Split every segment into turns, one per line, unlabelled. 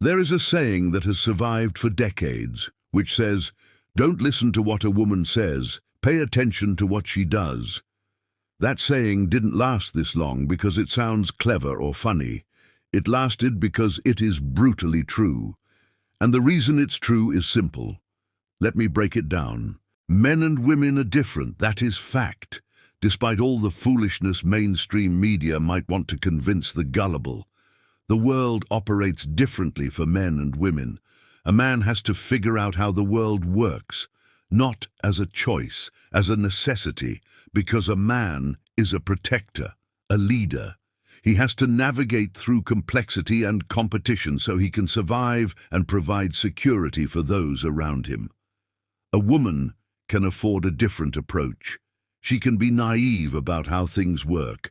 There is a saying that has survived for decades, which says, "Don't listen to what a woman says, pay attention to what she does." That saying didn't last this long because it sounds clever or funny. It lasted because it is brutally true. And the reason it's true is simple. Let me break it down. Men and women are different, that is fact, despite all the foolishness mainstream media might want to convince the gullible. The world operates differently for men and women. A man has to figure out how the world works, not as a choice, as a necessity, because a man is a protector, a leader. He has to navigate through complexity and competition so he can survive and provide security for those around him. A woman can afford a different approach. She can be naive about how things work,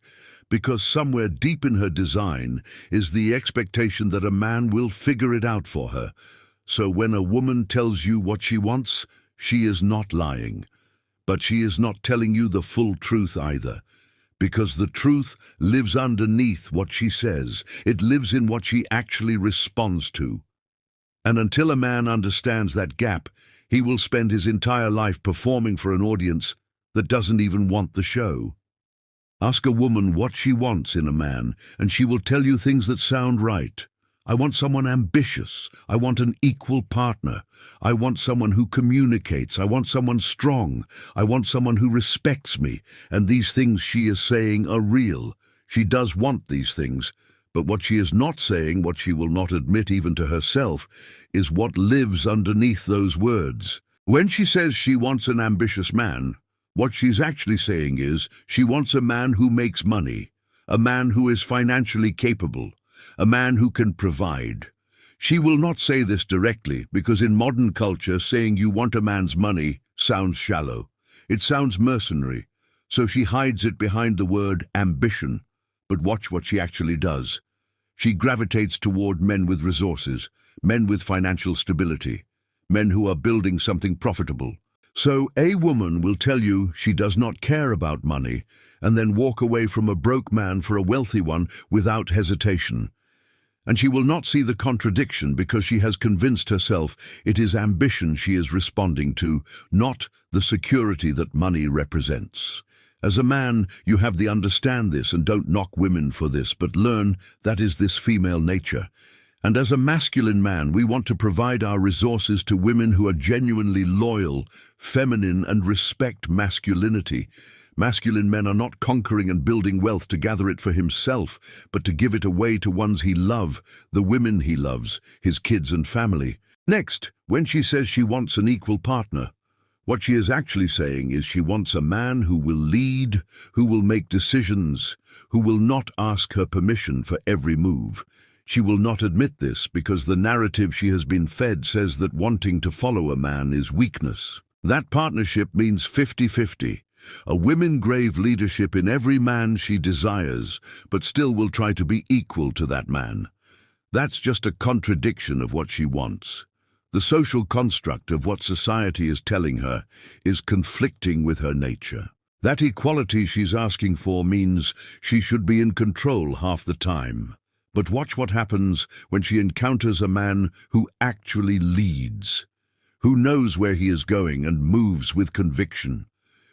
because somewhere deep in her design is the expectation that a man will figure it out for her. So when a woman tells you what she wants, she is not lying. But she is not telling you the full truth either, because the truth lives underneath what she says. It lives in what she actually responds to. And until a man understands that gap, he will spend his entire life performing for an audience that doesn't even want the show. Ask a woman what she wants in a man, and she will tell you things that sound right. I want someone ambitious. I want an equal partner. I want someone who communicates. I want someone strong. I want someone who respects me. And these things she is saying are real. She does want these things. But what she is not saying, what she will not admit even to herself, is what lives underneath those words. When she says she wants an ambitious man, what she's actually saying is she wants a man who makes money, a man who is financially capable, a man who can provide. She will not say this directly because in modern culture saying you want a man's money sounds shallow. It sounds mercenary. So she hides it behind the word ambition. But watch what she actually does. She gravitates toward men with resources, men with financial stability, men who are building something profitable. So a woman will tell you she does not care about money and then walk away from a broke man for a wealthy one without hesitation. And she will not see the contradiction because she has convinced herself it is ambition she is responding to, not the security that money represents. As a man, you have to understand this and don't knock women for this, but learn that is this female nature. And as a masculine man, we want to provide our resources to women who are genuinely loyal, feminine, and respect masculinity. Masculine men are not conquering and building wealth to gather it for himself, but to give it away to ones he loves, the women he loves, his kids and family. Next, when she says she wants an equal partner, what she is actually saying is she wants a man who will lead, who will make decisions, who will not ask her permission for every move. She will not admit this because the narrative she has been fed says that wanting to follow a man is weakness. That partnership means 50-50. A woman grave leadership in every man she desires, but still will try to be equal to that man. That's just a contradiction of what she wants. The social construct of what society is telling her is conflicting with her nature. That equality she's asking for means she should be in control half the time. But watch what happens when she encounters a man who actually leads, who knows where he is going and moves with conviction,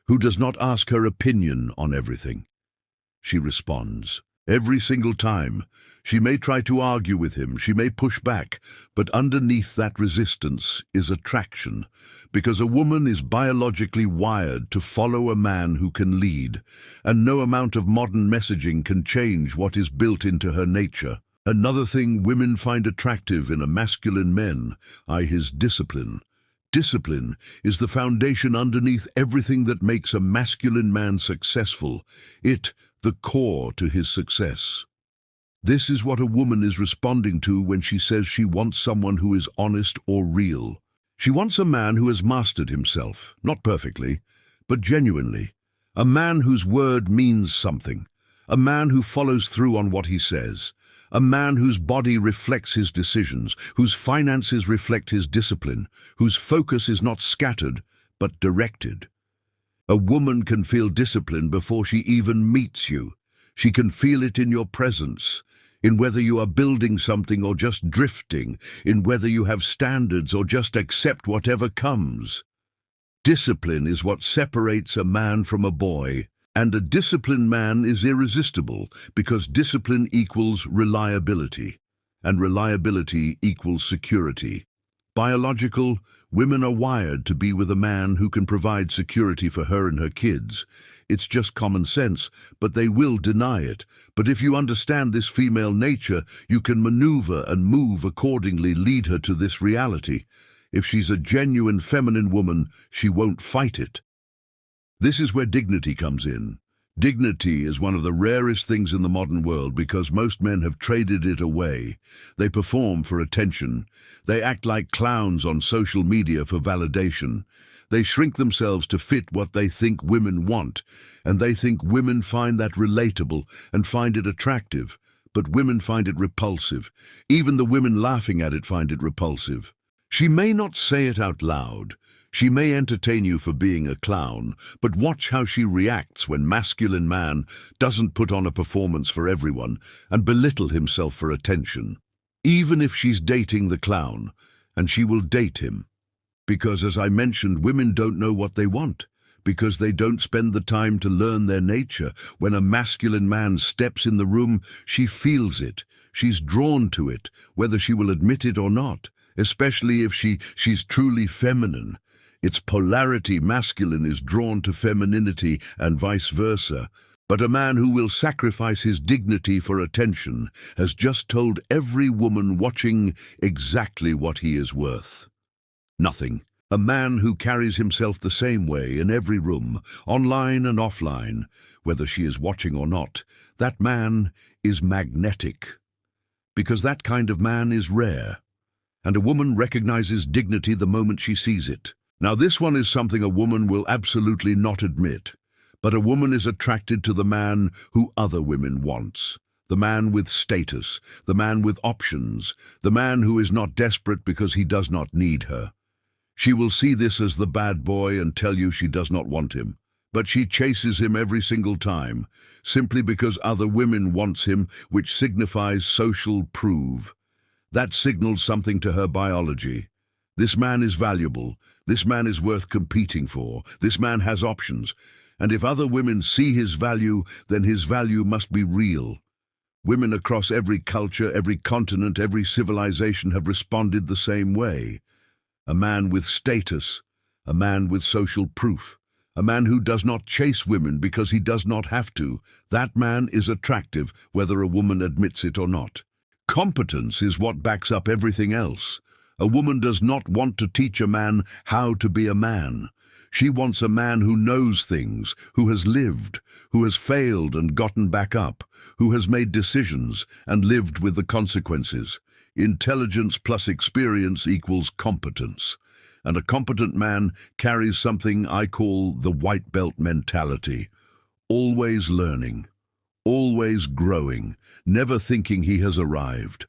who does not ask her opinion on everything. She responds. Every single time, she may try to argue with him, she may push back, but underneath that resistance is attraction, because a woman is biologically wired to follow a man who can lead, and no amount of modern messaging can change what is built into her nature. Another thing women find attractive in a masculine man is his discipline. Discipline is the foundation underneath everything that makes a masculine man successful, the core to his success. This is what a woman is responding to when she says she wants someone who is honest or real. She wants a man who has mastered himself, not perfectly, but genuinely. A man whose word means something. A man who follows through on what he says. A man whose body reflects his decisions, whose finances reflect his discipline, whose focus is not scattered, but directed. A woman can feel discipline before she even meets you. She can feel it in your presence, in whether you are building something or just drifting, in whether you have standards or just accept whatever comes. Discipline is what separates a man from a boy, and a disciplined man is irresistible because discipline equals reliability, and reliability equals security. Biological, women are wired to be with a man who can provide security for her and her kids. It's just common sense, but they will deny it. But if you understand this female nature, you can maneuver and move accordingly, lead her to this reality. If she's a genuine feminine woman, she won't fight it. This is where dignity comes in. Dignity is one of the rarest things in the modern world because most men have traded it away. They perform for attention. They act like clowns on social media for validation. They shrink themselves to fit what they think women want, and they think women find that relatable and find it attractive. But women find it repulsive. Even the women laughing at it find it repulsive. She may not say it out loud. She may entertain you for being a clown, but watch how she reacts when masculine man doesn't put on a performance for everyone and belittle himself for attention. Even if she's dating the clown, and she will date him. Because, as I mentioned, women don't know what they want, because they don't spend the time to learn their nature. When a masculine man steps in the room, she feels it. She's drawn to it, whether she will admit it or not, especially if she's truly feminine. Its polarity, masculine, is drawn to femininity and vice versa. But a man who will sacrifice his dignity for attention has just told every woman watching exactly what he is worth. Nothing. A man who carries himself the same way in every room, online and offline, whether she is watching or not, that man is magnetic. Because that kind of man is rare. And a woman recognizes dignity the moment she sees it. Now, this one is something a woman will absolutely not admit, but a woman is attracted to the man who other women wants. The man with status, the man with options, the man who is not desperate because he does not need her. She will see this as the bad boy and tell you she does not want him, but she chases him every single time, simply because other women wants him, which signifies social proof. That signals something to her biology. This man is valuable. This man is worth competing for. This man has options. And if other women see his value, then his value must be real. Women across every culture, every continent, every civilization have responded the same way. A man with status, a man with social proof, a man who does not chase women because he does not have to. That man is attractive, whether a woman admits it or not. Competence is what backs up everything else. A woman does not want to teach a man how to be a man. She wants a man who knows things, who has lived, who has failed and gotten back up, who has made decisions and lived with the consequences. Intelligence plus experience equals competence. And a competent man carries something I call the white belt mentality. Always learning, always growing, never thinking he has arrived.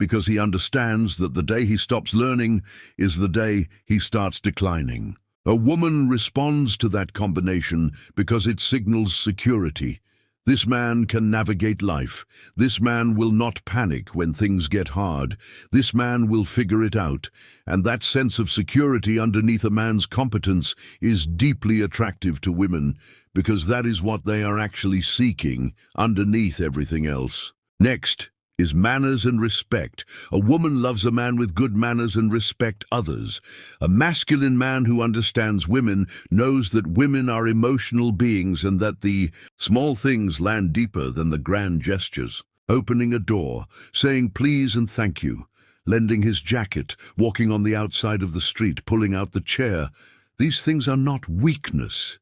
Because he understands that the day he stops learning is the day he starts declining. A woman responds to that combination because it signals security. This man can navigate life. This man will not panic when things get hard. This man will figure it out. And that sense of security underneath a man's competence is deeply attractive to women because that is what they are actually seeking underneath everything else. Next is manners and respect. A woman loves a man with good manners and respect others. A masculine man who understands women knows that women are emotional beings and that the small things land deeper than the grand gestures. Opening a door, saying please and thank you, lending his jacket, walking on the outside of the street, pulling out the chair. These things are not weakness.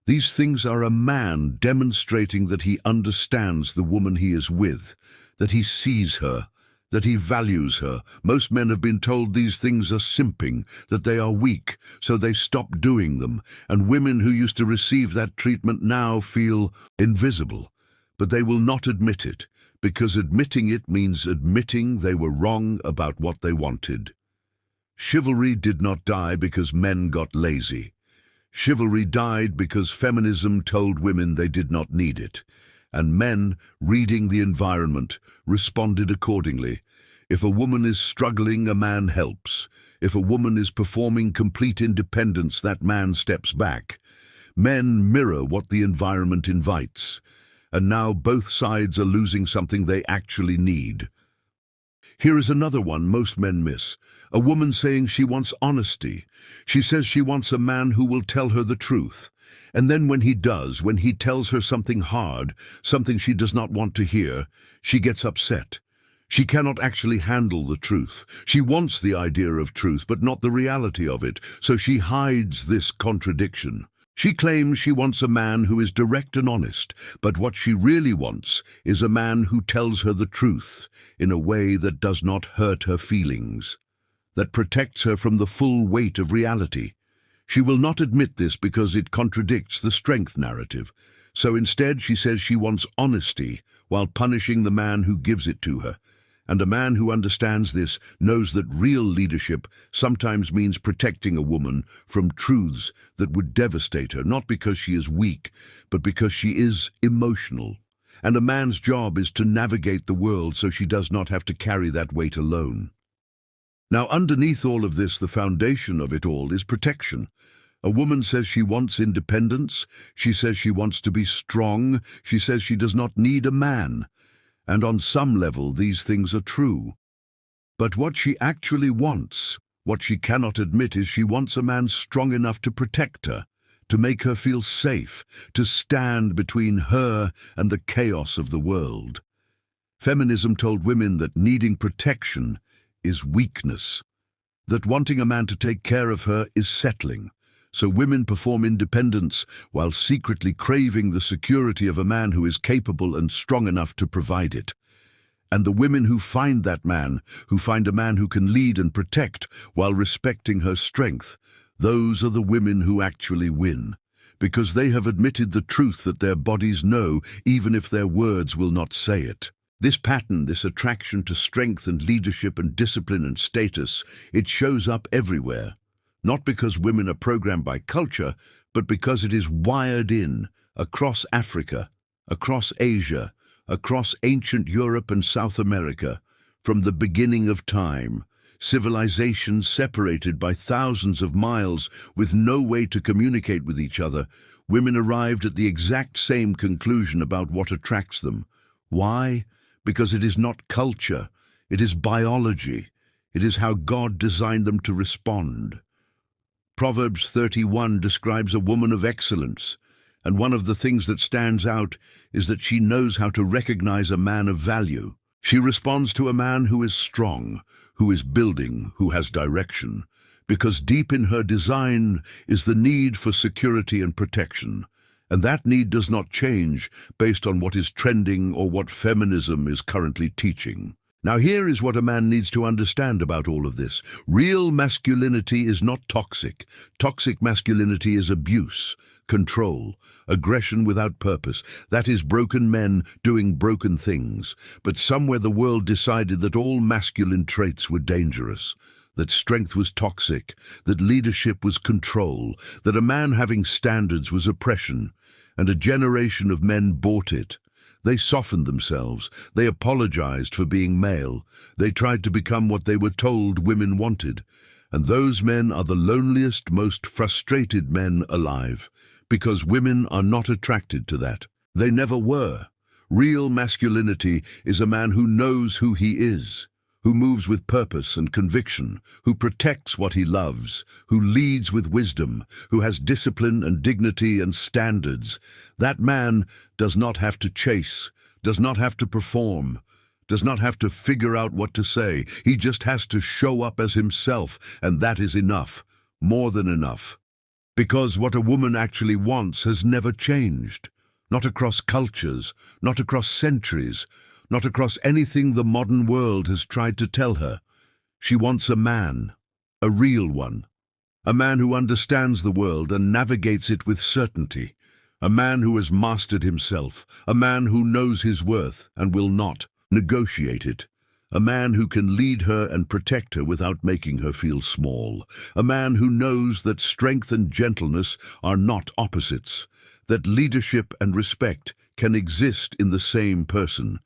These things are a man demonstrating that he understands the woman he is with, that he sees her, that he values her. Most men have been told these things are simping, that they are weak, so they stop doing them. And women who used to receive that treatment now feel invisible. But they will not admit it, because admitting it means admitting they were wrong about what they wanted. Chivalry did not die because men got lazy. Chivalry died because feminism told women they did not need it. and men, reading the environment, responded accordingly. If a woman is struggling, a man helps. If a woman is performing complete independence, that man steps back. Men mirror what the environment invites. And now both sides are losing something they actually need. Here is another one most men miss. A woman saying she wants honesty. She says she wants a man who will tell her the truth. And then when he does, when he tells her something hard, something she does not want to hear, she gets upset. She cannot actually handle the truth. She wants the idea of truth, but not the reality of it, so she hides this contradiction. She claims she wants a man who is direct and honest, but what she really wants is a man who tells her the truth in a way that does not hurt her feelings, that protects her from the full weight of reality. She will not admit this because it contradicts the strength narrative. So instead she says she wants honesty while punishing the man who gives it to her. And a man who understands this knows that real leadership sometimes means protecting a woman from truths that would devastate her, not because she is weak, but because she is emotional. And a man's job is to navigate the world so she does not have to carry that weight alone. Now, underneath all of this, the foundation of it all is protection. A woman says she wants independence. She says she wants to be strong. She says she does not need a man. And on some level, these things are true. But what she actually wants, what she cannot admit, is she wants a man strong enough to protect her, to make her feel safe, to stand between her and the chaos of the world. Feminism told women that needing protection is weakness, that wanting a man to take care of her is settling. So women perform independence while secretly craving the security of a man who is capable and strong enough to provide it. And the women who find that man, who find a man who can lead and protect while respecting her strength, those are the women who actually win, because they have admitted the truth that their bodies know, even if their words will not say it. This pattern, this attraction to strength and leadership and discipline and status, it shows up everywhere. Not because women are programmed by culture, but because it is wired in, across Africa, across Asia, across ancient Europe and South America, from the beginning of time. Civilizations separated by thousands of miles with no way to communicate with each other, women arrived at the exact same conclusion about what attracts them. Why? Because it is not culture, it is biology. It is how God designed them to respond. Proverbs 31 describes a woman of excellence, and one of the things that stands out is that she knows how to recognize a man of value. She responds to a man who is strong, who is building, who has direction, because deep in her design is the need for security and protection. And that need does not change based on what is trending or what feminism is currently teaching. Now here is what a man needs to understand about all of this. Real masculinity is not toxic. Toxic masculinity is abuse, control, aggression without purpose. That is broken men doing broken things. But somewhere the world decided that all masculine traits were dangerous, that strength was toxic, that leadership was control, that a man having standards was oppression, and a generation of men bought it. They softened themselves. They apologized for being male. They tried to become what they were told women wanted. And those men are the loneliest, most frustrated men alive, because women are not attracted to that. They never were. Real masculinity is a man who knows who he is, who moves with purpose and conviction, who protects what he loves, who leads with wisdom, who has discipline and dignity and standards. That man does not have to chase, does not have to perform, does not have to figure out what to say. He just has to show up as himself, and that is enough, more than enough. Because what a woman actually wants has never changed. Not across cultures, not across centuries, not across anything the modern world has tried to tell her. She wants a man, a real one, a man who understands the world and navigates it with certainty, a man who has mastered himself, a man who knows his worth and will not negotiate it, a man who can lead her and protect her without making her feel small, a man who knows that strength and gentleness are not opposites, that leadership and respect can exist in the same person,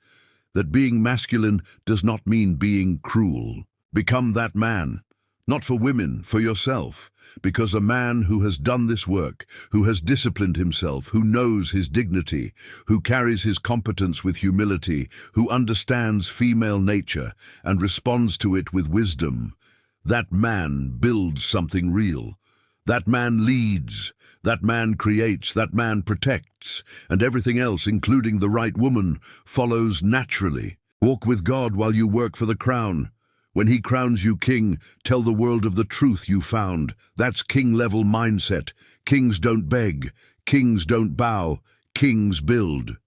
that being masculine does not mean being cruel. Become that man, not for women, for yourself, because a man who has done this work, who has disciplined himself, who knows his dignity, who carries his competence with humility, who understands female nature and responds to it with wisdom, that man builds something real. That man leads, that man creates, that man protects, and everything else, including the right woman, follows naturally. Walk with God while you work for the crown. When he crowns you king, tell the world of the truth you found. That's king-level mindset. Kings don't beg, kings don't bow, kings build.